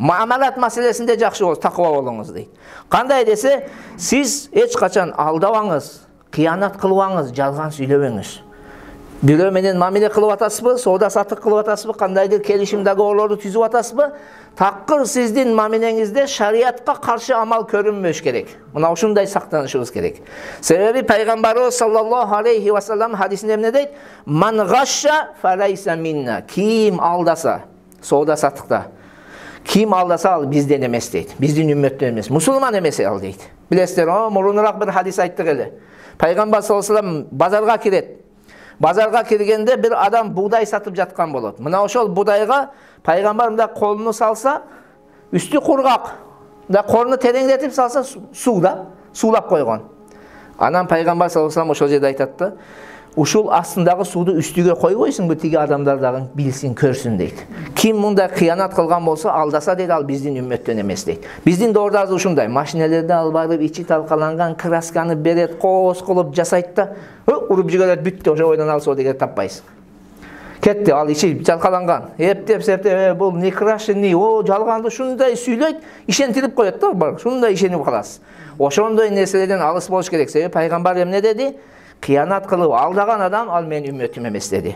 Muamalat masalesinde жакшы болуңуз, таква болуңуз дейт. Кандай десе, сиз эч качан алдабаңыз, кыянат кылбаңыз, жалган сүйлөбөңүз. Бирөө менен мамиле кылып атасызбы, соода саттык кылып атасызбы, кандайдыр келишим договорлорду түзүп атасызбы? Такыр сиздин мамилеңизде шариатка каршы амал көрүнбөш керек. Мына ушундай сактанышыбыз керек. Себеби пайгамбарыбыз саллаллаху алейхи ва саллям хадисинде эмне дейт? Ман гашша фалайса минна. Ким алдаса, соода саттыкта, ким алдаса ал бизден эмес дейт. Биздин үммөттөн эмес, мусулман эмес ал дейт. Билесиздер, мурунураак бир хадис айттык эле. Пайгамбар саллаллаху алейхи ва саллям базарга кирет. Базарга киргенде bir адам будай сатып жаткан болот. Мына ошол будайга пайгамбар мында колуну салса, үстү кургак. Да корну тереңдетип салса, суулап койгон. Анан пайгамбар саллаллаху алейхи ва саллям ошол жерде айтат да, ушул астындагы сууду үстүгө койбойсуңбу, тиги адамдар дагы билсин, көрсүн дейт. Ким мында кыянат кылган болсо, алдаса дейт, ал биздин үммөттөн эмес дейт. Биздин доордагы ушундай, машинелерди алып барып, ичи талкаланган красканы берет, коос кылып жасайт да, уруп жигерет, бүттү, ошо ойдон алсоо деген таппайсың. Кетти, ал ичи жалкаланган. Эптеп, бул не крашеный, жалганды ушундай сүйлөйт, ишентирип коет да, бар. Ушундай ишенип каласыз. Ошондой нерселерден алыс болуш керек. Себеби пайгамбар эмне деди? Кыянат кылып алдаган адам ал менин үммөтүм эмес деди.